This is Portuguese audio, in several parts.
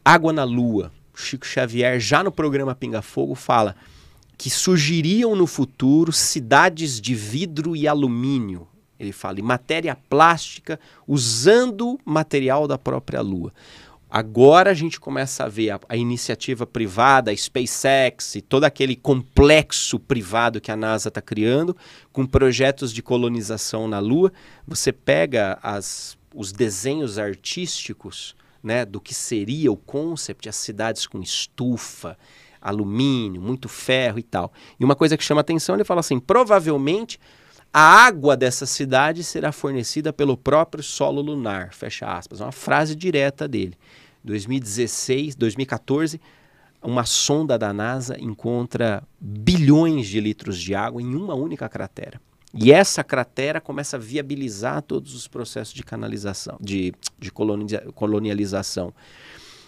Água na Lua. Chico Xavier, já no programa Pinga Fogo, fala que surgiriam no futuro cidades de vidro e alumínio. Ele fala em matéria plástica usando material da própria Lua. Agora a gente começa a ver a iniciativa privada, a SpaceX e todo aquele complexo privado que a NASA está criando com projetos de colonização na Lua. Você pega os desenhos artísticos, né, do que seria o concept, as cidades com estufa, alumínio, muito ferro e tal. E uma coisa que chama atenção, ele fala assim, provavelmente a água dessa cidade será fornecida pelo próprio solo lunar, fecha aspas. É uma frase direta dele. 2014, uma sonda da NASA encontra bilhões de litros de água em uma única cratera. E essa cratera começa a viabilizar todos os processos de canalização, de colonialização.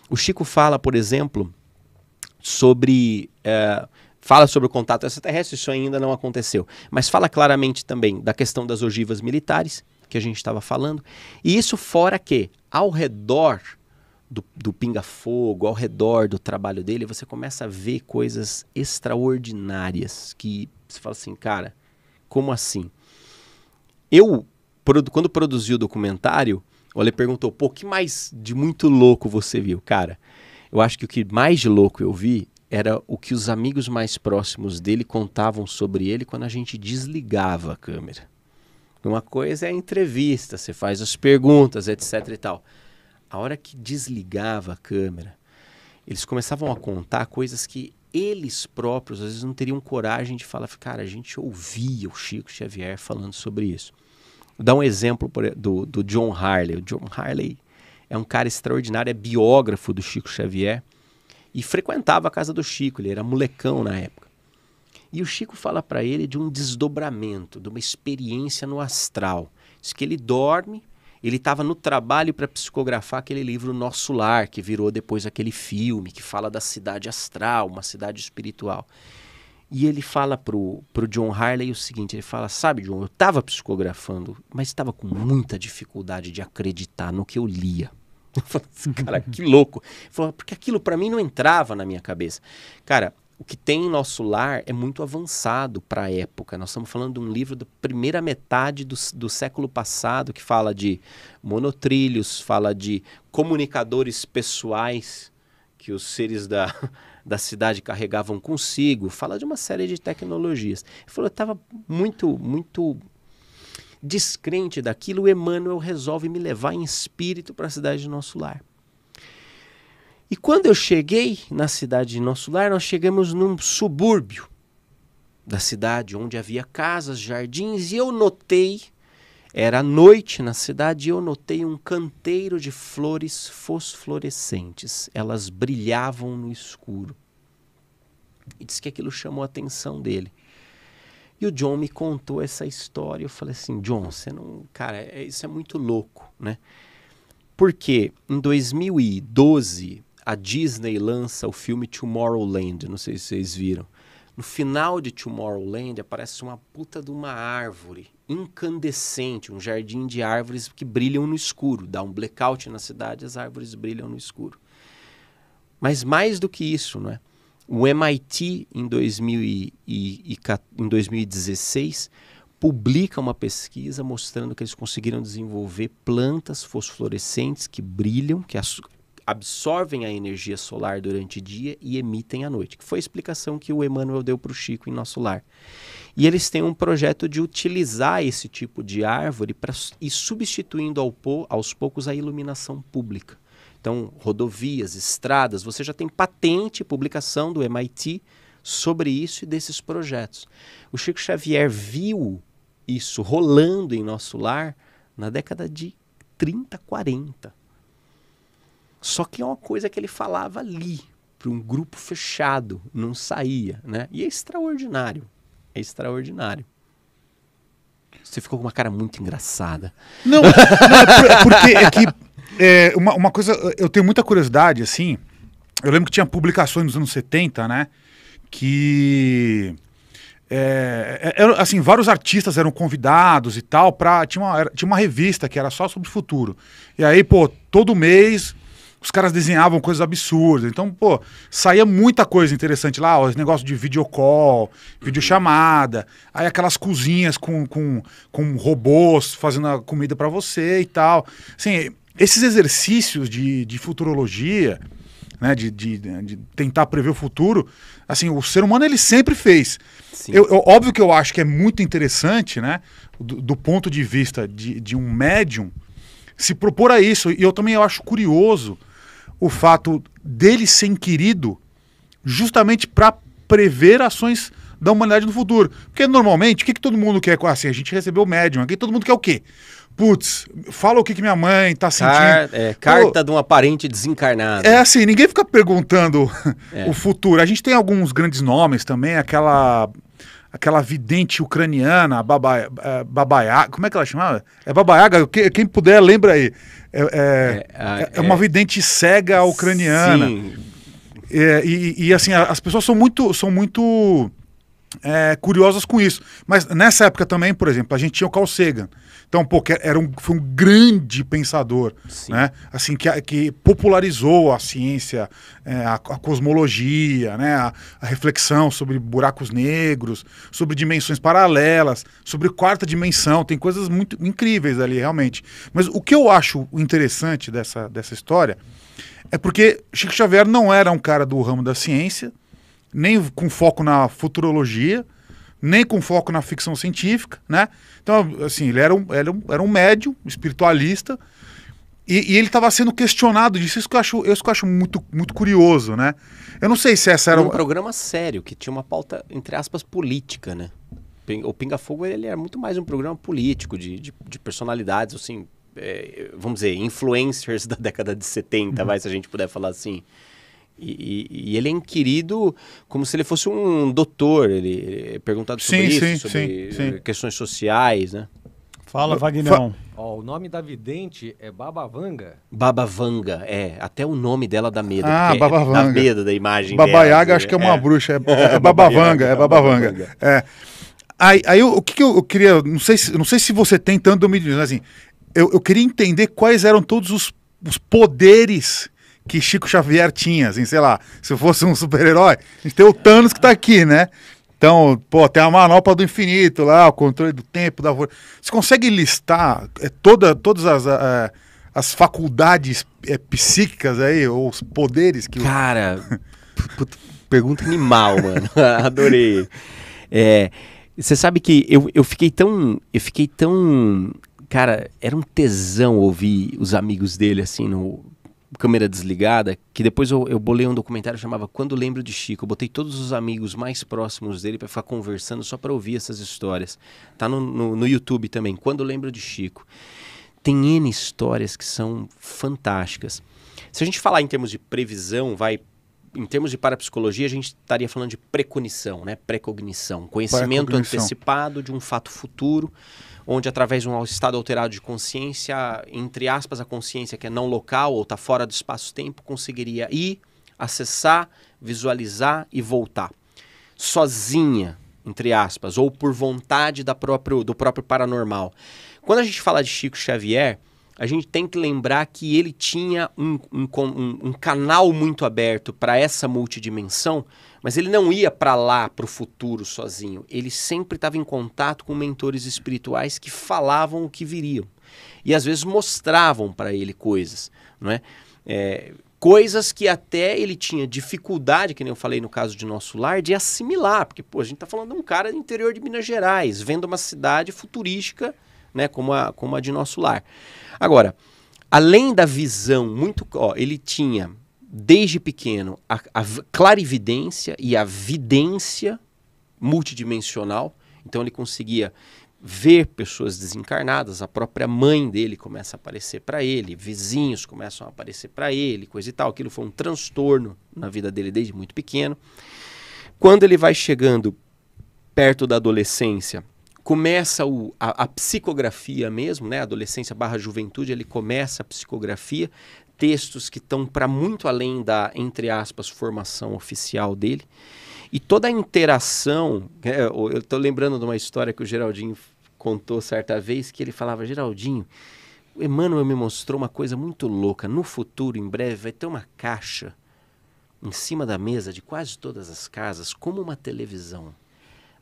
O Chico fala, por exemplo, sobre o contato extraterrestre, isso ainda não aconteceu, mas fala claramente também da questão das ogivas militares, que a gente estava falando, e isso fora que, ao redor do Pinga Fogo, ao redor do trabalho dele, você começa a ver coisas extraordinárias, que você fala assim, cara, como assim? Quando produzi o documentário, o Ale perguntou, pô, o que mais de muito louco você viu? Cara, eu acho que o que mais de louco eu vi era o que os amigos mais próximos dele contavam sobre ele quando a gente desligava a câmera. Uma coisa é a entrevista, você faz as perguntas, etc e tal. A hora que desligava a câmera, eles começavam a contar coisas que eles próprios, às vezes, não teriam coragem de falar. Cara, a gente ouvia o Chico Xavier falando sobre isso. Vou dar um exemplo do John Harley. O John Harley é um cara extraordinário, é biógrafo do Chico Xavier e frequentava a casa do Chico, ele era molecão na época. E o Chico fala para ele de um desdobramento, de uma experiência no astral. Diz que ele dorme. Ele estava no trabalho para psicografar aquele livro Nosso Lar, que virou depois aquele filme, que fala da cidade astral, uma cidade espiritual. E ele fala pro John Harley o seguinte, ele fala, sabe, John, eu estava psicografando, mas estava com muita dificuldade de acreditar no que eu lia. Eu falei assim, cara, que louco. Ele falou, porque aquilo para mim não entrava na minha cabeça. Cara, o que tem em Nosso Lar é muito avançado para a época. Nós estamos falando de um livro da primeira metade do século passado, que fala de monotrilhos, fala de comunicadores pessoais que os seres da cidade carregavam consigo, fala de uma série de tecnologias. Ele falou, eu estava muito descrente daquilo, o Emmanuel resolve me levar em espírito para a cidade de Nosso Lar. E quando eu cheguei na cidade de Nosso Lar, nós chegamos num subúrbio da cidade, onde havia casas, jardins, e eu notei, era noite na cidade, e eu notei um canteiro de flores fosforescentes. Elas brilhavam no escuro. E disse que aquilo chamou a atenção dele. E o John me contou essa história, eu falei assim, John, você não... Cara, isso é muito louco, né? Porque em 2012... a Disney lança o filme Tomorrowland, não sei se vocês viram. No final de Tomorrowland aparece uma puta de uma árvore incandescente, um jardim de árvores que brilham no escuro. Dá um blackout na cidade, as árvores brilham no escuro. Mas mais do que isso, não é? O MIT, em 2016, publica uma pesquisa mostrando que eles conseguiram desenvolver plantas fosforescentes que brilham, que absorvem a energia solar durante o dia e emitem à noite, que foi a explicação que o Emmanuel deu para o Chico em Nosso Lar. E eles têm um projeto de utilizar esse tipo de árvore para ir substituindo aos poucos a iluminação pública. Então, rodovias, estradas, você já tem patente, publicação do MIT sobre isso e desses projetos. O Chico Xavier viu isso rolando em Nosso Lar na década de 30, 40. Só que é uma coisa que ele falava ali, para um grupo fechado, não saía, né? E é extraordinário, é extraordinário. Você ficou com uma cara muito engraçada. Não, porque é que uma coisa, eu tenho muita curiosidade, assim, eu lembro que tinha publicações nos anos 70, né? Que... assim, vários artistas eram convidados e tal, tinha uma revista que era só sobre futuro. E aí, pô, todo mês os caras desenhavam coisas absurdas. Então, pô, saía muita coisa interessante lá, os negócios de videocall, videochamada, aí aquelas cozinhas com robôs fazendo a comida pra você e tal. Assim, esses exercícios de futurologia, né, de tentar prever o futuro, assim, o ser humano ele sempre fez. Óbvio que eu acho que é muito interessante, né, do ponto de vista de um médium, se propor a isso. E eu também acho curioso o fato dele ser inquirido justamente para prever ações da humanidade no futuro. Porque normalmente, o que todo mundo quer? Assim, a gente recebeu o médium, aqui todo mundo quer o quê? Putz, fala o que minha mãe tá sentindo. Carta de um parente desencarnado. É assim, ninguém fica perguntando o futuro. A gente tem alguns grandes nomes também, aquela vidente ucraniana, Baba Yaga, como é que ela chamava? É Baba Yaga, quem puder lembra aí. É uma vidente cega ucraniana. Sim. E assim, as pessoas são muito curiosas com isso. Mas nessa época também, por exemplo, a gente tinha o Carl Sagan. Então, pô, foi um grande pensador, né? Assim, que popularizou a ciência, a cosmologia, né? A reflexão sobre buracos negros, sobre dimensões paralelas, sobre quarta dimensão. Tem coisas muito incríveis ali, realmente. Mas o que eu acho interessante dessa história é porque Chico Xavier não era um cara do ramo da ciência, nem com foco na futurologia, nem com foco na ficção científica, né? Então, assim, ele era um médium, espiritualista, e ele estava sendo questionado disso. Isso que eu acho muito, muito curioso, né? Eu não sei se essa era... Um programa sério, que tinha uma pauta, entre aspas, política, né? O Pinga Fogo, ele era muito mais um programa político, de personalidades, assim, vamos dizer, influencers da década de 70, se a gente puder falar assim. E ele é inquirido como se ele fosse um doutor. Ele é perguntado sobre sobre questões sociais, né? Fala, Vagnão. O nome da vidente é Baba Vanga. Baba Vanga, até o nome dela dá medo. Baba Vanga. Dá medo da imagem Baba dela. Yaga, acho que é uma bruxa. É Baba Vanga, é Baba Vanga. Aí o que eu queria... Não sei se você tem tanto domínio, assim... Eu queria entender quais eram todos os poderes que Chico Xavier tinha, assim, sei lá, se eu fosse um super-herói, a gente tem o Thanos que tá aqui, né? Então, pô, tem a manopla do infinito lá, o controle do tempo, da força. Você consegue listar todas as faculdades psíquicas aí, ou os poderes que... Cara, pergunta animal, mano. Adorei. Você sabe que eu fiquei tão... Cara, era um tesão ouvir os amigos dele, assim, no câmera desligada, que depois eu bolei um documentário que chamava Quando Lembro de Chico. Eu botei todos os amigos mais próximos dele para ficar conversando só para ouvir essas histórias. Tá no YouTube também, Quando Lembro de Chico. Tem N histórias que são fantásticas. Se a gente falar em termos de previsão, em termos de parapsicologia, a gente estaria falando de precognição, né? Precognição, conhecimento antecipado de um fato futuro, onde através de um estado alterado de consciência, entre aspas, a consciência que é não local ou está fora do espaço-tempo, conseguiria ir, acessar, visualizar e voltar. Sozinha, entre aspas, ou por vontade do próprio paranormal. Quando a gente fala de Chico Xavier, a gente tem que lembrar que ele tinha um canal muito aberto para essa multidimensão, mas ele não ia para lá, para o futuro sozinho. Ele sempre estava em contato com mentores espirituais que falavam o que viriam. E às vezes mostravam para ele coisas, não é? Coisas que até ele tinha dificuldade, que nem eu falei no caso de Nosso Lar, de assimilar. Porque pô, a gente está falando de um cara do interior de Minas Gerais, vendo uma cidade futurística, né, como a de Nosso Lar. Agora, além da visão muito... ele tinha, desde pequeno, a clarividência e a vidência multidimensional. Então ele conseguia ver pessoas desencarnadas, a própria mãe dele começa a aparecer para ele, vizinhos começam a aparecer para ele, coisa e tal. Aquilo foi um transtorno na vida dele desde muito pequeno. Quando ele vai chegando perto da adolescência, começa a psicografia mesmo, né? Adolescência / juventude, ele começa a psicografia. textos que estão para muito além da, entre aspas, formação oficial dele. E toda a interação, eu estou lembrando de uma história que o Geraldinho contou certa vez, que ele falava, Geraldinho, o Emmanuel me mostrou uma coisa muito louca. No futuro, em breve, vai ter uma caixa em cima da mesa de quase todas as casas, como uma televisão.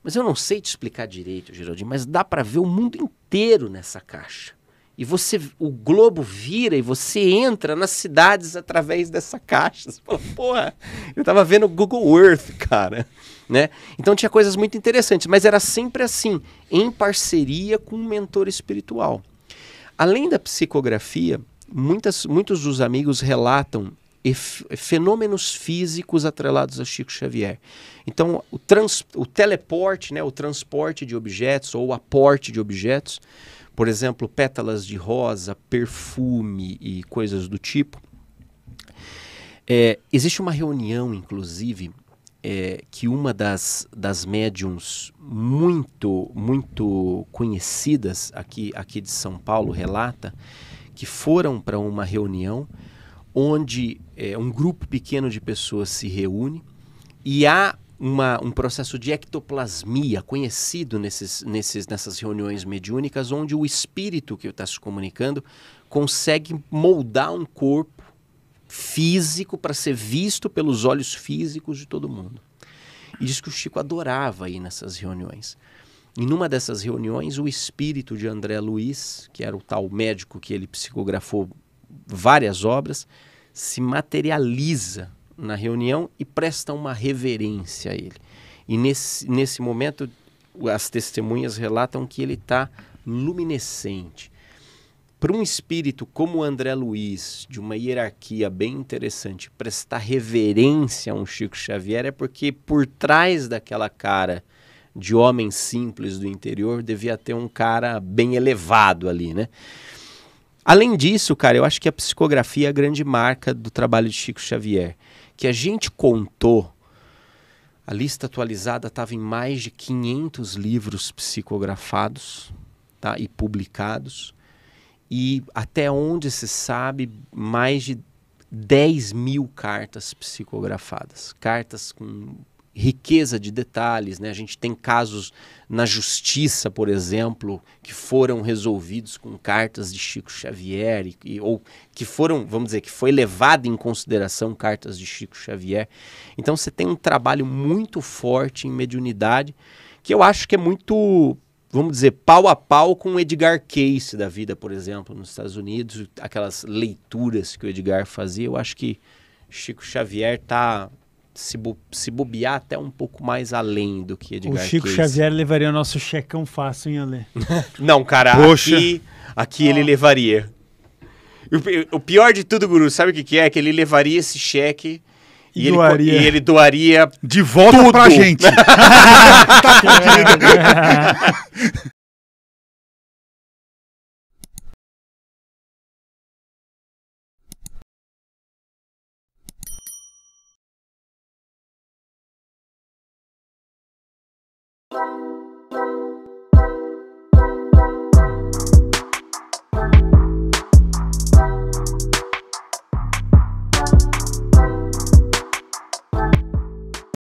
Mas eu não sei te explicar direito, Geraldinho, mas dá para ver o mundo inteiro nessa caixa. E o globo vira e você entra nas cidades através dessa caixa. Você fala, porra, eu tava vendo o Google Earth, cara. Né? Então tinha coisas muito interessantes, mas era sempre assim, em parceria com um mentor espiritual. Além da psicografia, muitos dos amigos relatam fenômenos físicos atrelados a Chico Xavier. Então, o teleporte, né, o transporte de objetos ou o aporte de objetos, por exemplo, pétalas de rosa, perfume e coisas do tipo. Existe uma reunião, inclusive, que uma das médiums muito conhecidas aqui de São Paulo relata que foram para uma reunião onde um grupo pequeno de pessoas se reúne e há um processo de ectoplasmia conhecido nessas reuniões mediúnicas, onde o espírito que está se comunicando consegue moldar um corpo físico para ser visto pelos olhos físicos de todo mundo. E diz que o Chico adorava ir nessas reuniões. E numa dessas reuniões, o espírito de André Luiz, que era o tal médico que ele psicografou várias obras, se materializa na reunião e presta uma reverência a ele. E nesse momento, as testemunhas relatam que ele está luminescente. Para um espírito como o André Luiz, de uma hierarquia bem interessante, prestar reverência a um Chico Xavier é porque por trás daquela cara de homem simples do interior devia ter um cara bem elevado ali, né? Além disso, cara, eu acho que a psicografia é a grande marca do trabalho de Chico Xavier. Que a gente contou, a lista atualizada estava em mais de 500 livros psicografados, tá, e publicados. E até onde se sabe, mais de 10 mil cartas psicografadas. Cartas com riqueza de detalhes, né? A gente tem casos na justiça, por exemplo, que foram resolvidos com cartas de Chico Xavier, ou que foram, vamos dizer, que foi levado em consideração cartas de Chico Xavier. Então você tem um trabalho muito forte em mediunidade, que eu acho que é muito, vamos dizer, pau a pau com o Edgar Cayce da vida, por exemplo, nos Estados Unidos, aquelas leituras que o Edgar fazia. Eu acho que Chico Xavier está... Se bobear até um pouco mais além do que Edgar Cayce. O Chico Xavier levaria o nosso checão fácil, hein, Ale? Não, cara, aqui ele levaria. O pior de tudo, Guru, sabe o que é? Que ele levaria esse cheque e ele doaria de volta tudo pra gente.